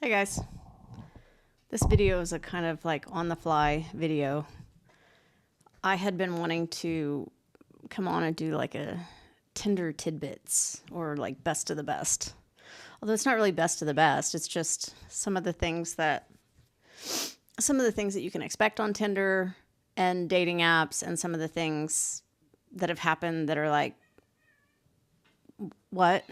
Hey guys, this video is a kind of like on the fly video. I had been wanting to come on and do like a Tinder tidbits or like best of the best. Although it's not really best of the best, it's just some of the things that you can expect on Tinder and dating apps, and some of the things that have happened that are like, what?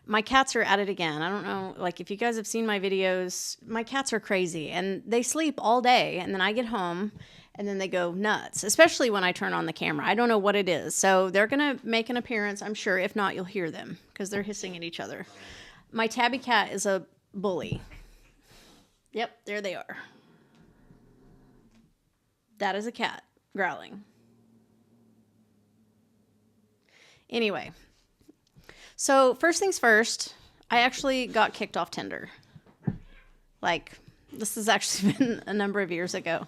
My cats are at it again. I don't know, like if you guys have seen my videos, my cats are crazy and they sleep all day, and then I get home and then they go nuts, especially when I turn on the camera. I don't know what it is. So they're going to make an appearance, I'm sure. If not, you'll hear them because they're hissing at each other. My tabby cat is a bully. Yep, there they are. That is a cat growling. Anyway. So first things first, I actually got kicked off Tinder. Like, this has actually been a number of years ago.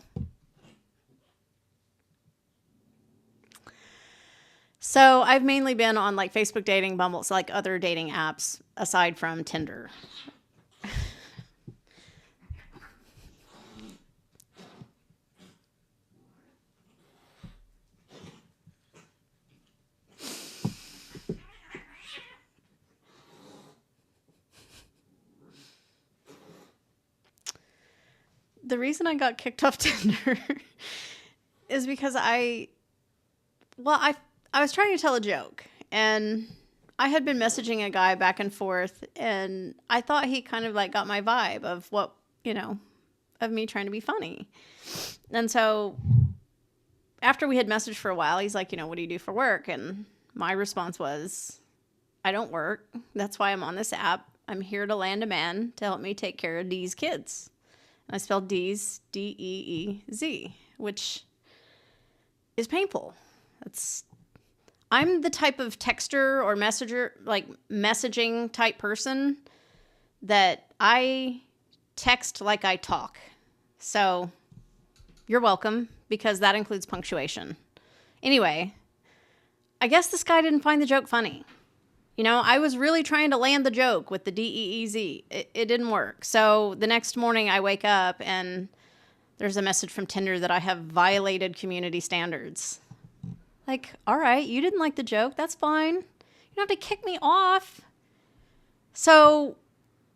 So I've mainly been on like Facebook dating, Bumble, so like other dating apps aside from Tinder. The reason I got kicked off Tinder is because I was trying to tell a joke, and I had been messaging a guy back and forth, and I thought he kind of like got my vibe of what, of me trying to be funny. And so after we had messaged for a while, he's like, what do you do for work? And my response was, I don't work. That's why I'm on this app. I'm here to land a man to help me take care of Dee's kids. I spelled Dee's, D-E-E-Z, which is painful. I'm the type of texter or messenger, like messaging type person that I text like I talk. So you're welcome, because that includes punctuation. Anyway, I guess this guy didn't find the joke funny. I was really trying to land the joke with the D-E-E-Z. It didn't work. So the next morning I wake up and there's a message from Tinder that I have violated community standards. Like, all right, you didn't like the joke. That's fine. You don't have to kick me off. So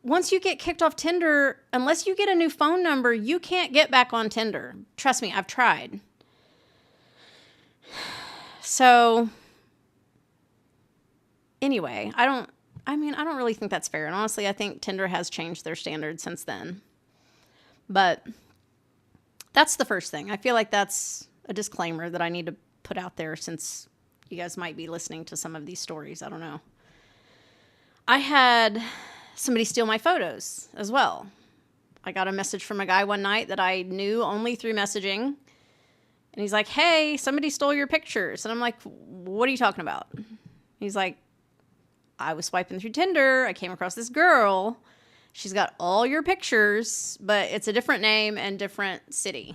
once you get kicked off Tinder, unless you get a new phone number, you can't get back on Tinder. Trust me, I've tried. So anyway, I don't really think that's fair. And honestly, I think Tinder has changed their standards since then. But that's the first thing. I feel like that's a disclaimer that I need to put out there, since you guys might be listening to some of these stories. I don't know. I had somebody steal my photos as well. I got a message from a guy one night that I knew only through messaging. And he's like, hey, somebody stole your pictures. And I'm like, what are you talking about? He's like, I was swiping through Tinder. I came across this girl. She's got all your pictures, but it's a different name and different city.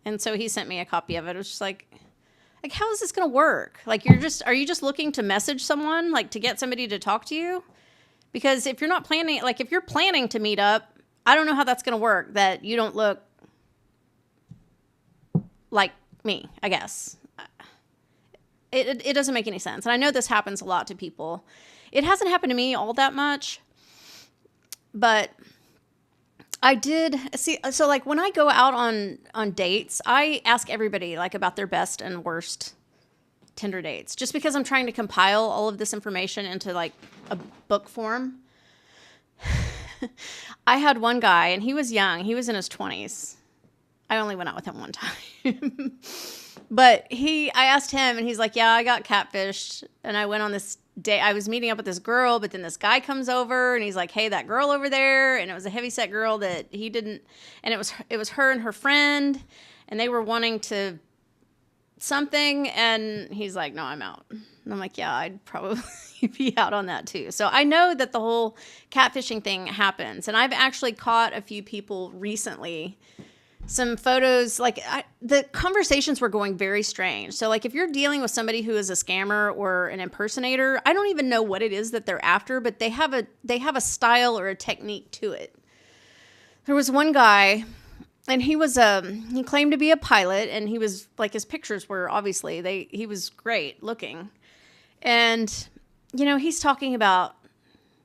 And so he sent me a copy of it. It was just like, how is this going to work? Like, are you just looking to message someone, like to get somebody to talk to you? Because if you're not planning, like if you're planning to meet up, I don't know how that's going to work, that you don't look like me, I guess. It doesn't make any sense. And I know this happens a lot to people. It hasn't happened to me all that much, but I did see. So like when I go out on dates, I ask everybody like about their best and worst Tinder dates, just because I'm trying to compile all of this information into like a book form. I had one guy, and he was young. He was in his 20s. I only went out with him one time. But I asked him, and he's like, yeah, I got catfished. And I went on this date. I was meeting up with this girl, but then this guy comes over and he's like, hey, that girl over there. And it was a heavyset girl that he didn't, and it was her and her friend, and they were wanting to something. And he's like, no, I'm out. And I'm like, yeah, I'd probably be out on that too. So I know that the whole catfishing thing happens. And I've actually caught a few people recently some photos. Like the conversations were going very strange. So like if you're dealing with somebody who is a scammer or an impersonator, I don't even know what it is that they're after, but they have a style or a technique to it. There was one guy, and he claimed to be a pilot, and he was like, his pictures were obviously, he was great looking. And, you know, he's talking about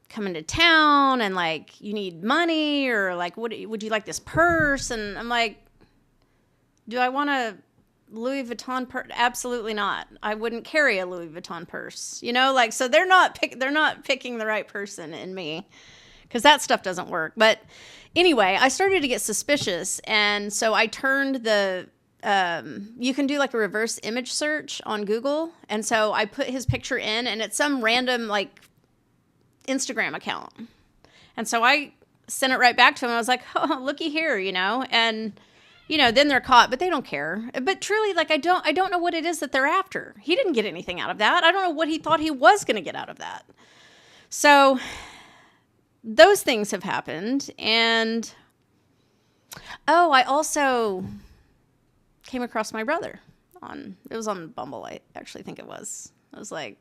coming to town and like, you need money, or like, would you like this purse? And I'm like, do I want a Louis Vuitton purse? Absolutely not. I wouldn't carry a Louis Vuitton purse, you know, like, so they're not picking the right person in me, because that stuff doesn't work. But anyway, I started to get suspicious. And so I turned you can do like a reverse image search on Google. And so I put his picture in, and it's some random like Instagram account. And so I sent it right back to him. I was like, oh, looky here, you know, and, you know, then they're caught, but they don't care. But truly, like, I don't know what it is that they're after. He didn't get anything out of that. I don't know what he thought he was going to get out of that. So those things have happened. And, oh, I also came across my brother it was on Bumble. I actually think it was. I was like,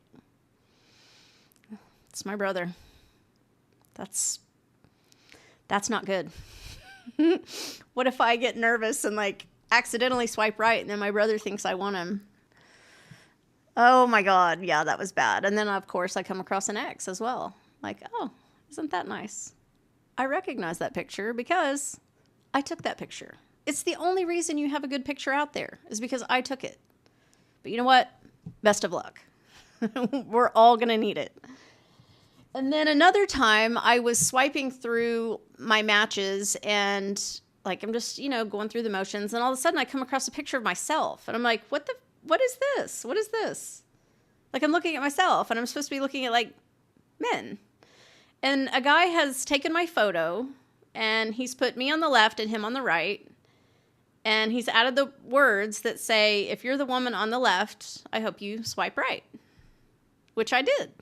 it's my brother. That's not good. What if I get nervous and like accidentally swipe right, and then my brother thinks I want him? Oh my God. Yeah, that was bad. And then of course I come across an ex as well. Like, oh, isn't that nice? I recognize that picture because I took that picture. It's the only reason you have a good picture out there, is because I took it. But you know what? Best of luck. We're all going to need it. And then another time I was swiping through my matches, and like, I'm just, you know, going through the motions, and all of a sudden I come across a picture of myself, and I'm like, what is this? What is this? Like, I'm looking at myself, and I'm supposed to be looking at like men. And a guy has taken my photo, and he's put me on the left and him on the right. And he's added the words that say, if you're the woman on the left, I hope you swipe right. Which I did.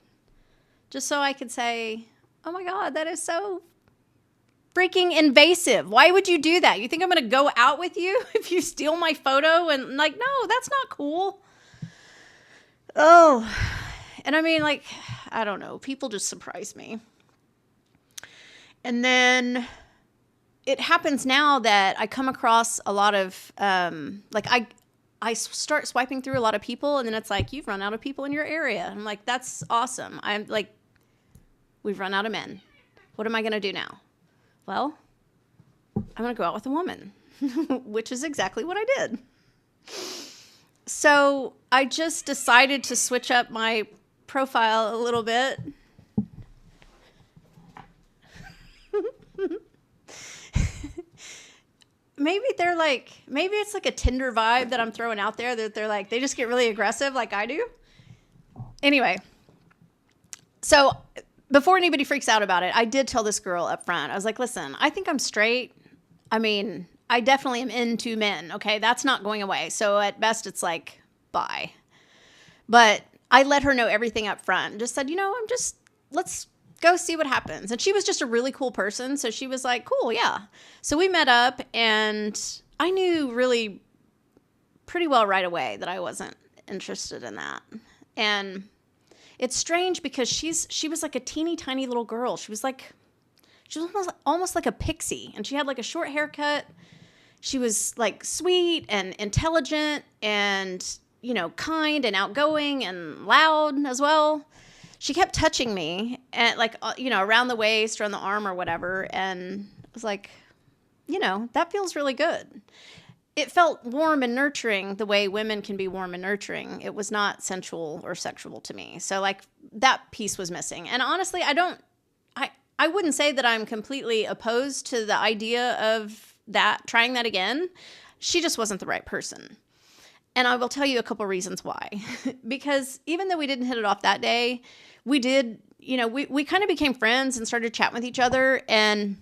Just so I could say, oh my God, that is so freaking invasive. Why would you do that? You think I'm going to go out with you if you steal my photo? And like, no, that's not cool. Oh, and I mean, like, I don't know. People just surprise me. And then it happens now that I come across a lot of, like, I start swiping through a lot of people, and then it's like, you've run out of people in your area. I'm like, that's awesome. I'm like, we've run out of men. What am I going to do now? Well, I'm going to go out with a woman, which is exactly what I did. So I just decided to switch up my profile a little bit. Maybe it's like a Tinder vibe that I'm throwing out there, that they're like, they just get really aggressive like I do. Anyway, so before anybody freaks out about it, I did tell this girl up front. I was like, listen, I think I'm straight. I mean, I definitely am into men. Okay. That's not going away. So at best it's like, bye. But I let her know everything up front. Just said, you know, let's go see what happens. And she was just a really cool person. So she was like, cool, yeah. So we met up, and I knew really pretty well right away that I wasn't interested in that. And it's strange because she was like a teeny tiny little girl. She was almost like a pixie, and she had like a short haircut. She was like sweet and intelligent and, you know, kind and outgoing and loud as well. She kept touching me, and like, you know, around the waist or on the arm or whatever. And I was like, you know, that feels really good. It felt warm and nurturing the way women can be warm and nurturing. It was not sensual or sexual to me. So like, that piece was missing. And honestly, I wouldn't say that I'm completely opposed to the idea of that, trying that again. She just wasn't the right person. And I will tell you a couple reasons why. Because even though we didn't hit it off that day, we did, you know, we kind of became friends and started chatting with each other. And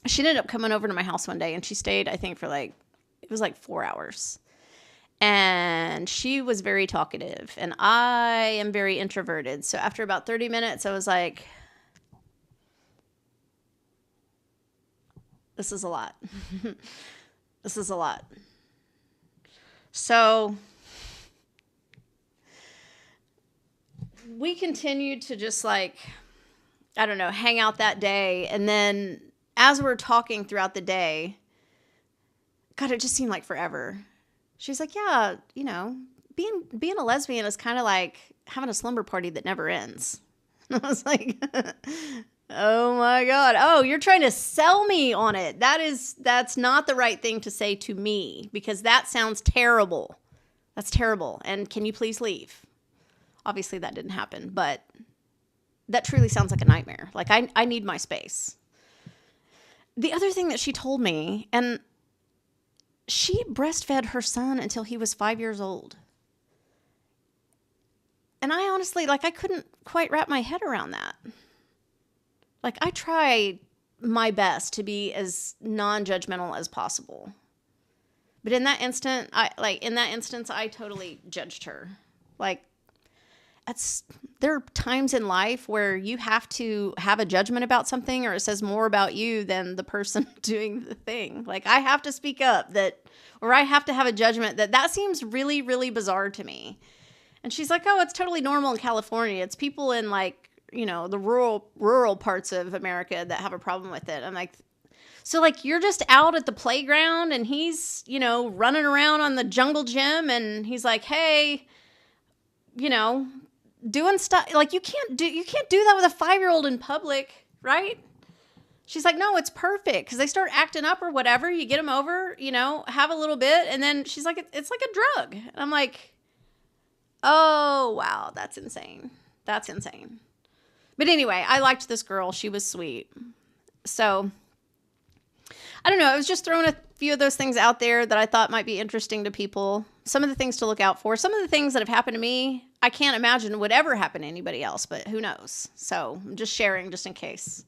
she ended up coming over to my house one day, and she stayed, I think, for like, it was like 4 hours. And she was very talkative, and I am very introverted. So after about 30 minutes, I was like, this is a lot. This is a lot. So we continued to just like, I don't know, hang out that day. And then as we're talking throughout the day, God, it just seemed like forever. She's like, yeah, you know, being a lesbian is kind of like having a slumber party that never ends. And I was like, oh my God. Oh, you're trying to sell me on it. That's not the right thing to say to me, because that sounds terrible. That's terrible. And can you please leave? Obviously that didn't happen, but that truly sounds like a nightmare. Like I need my space. The other thing that she told me, and she breastfed her son until he was 5 years old. And I honestly, like, I couldn't quite wrap my head around that. Like, I try my best to be as non-judgmental as possible. But in that instance, I totally judged her. Like, there are times in life where you have to have a judgment about something, or it says more about you than the person doing the thing. Like, I have to speak up or I have to have a judgment that seems really, really bizarre to me. And she's like, oh, it's totally normal in California. It's people in like, you know, the rural parts of America that have a problem with it. I'm like, so like you're just out at the playground and he's, you know, running around on the jungle gym and he's like, hey, you know, doing stuff like you can't do that with a 5-year-old in public, right? She's like, no, it's perfect, because they start acting up or whatever. You get them over, you know, have a little bit, and then she's like, it's like a drug. And I'm like, oh wow, that's insane. That's insane. But anyway, I liked this girl. She was sweet. So I don't know. I was just throwing a few of those things out there that I thought might be interesting to people. Some of the things to look out for. Some of the things that have happened to me, I can't imagine would ever happen to anybody else, but who knows? So I'm just sharing just in case.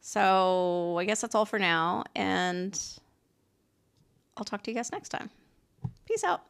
So I guess that's all for now, and I'll talk to you guys next time. Peace out.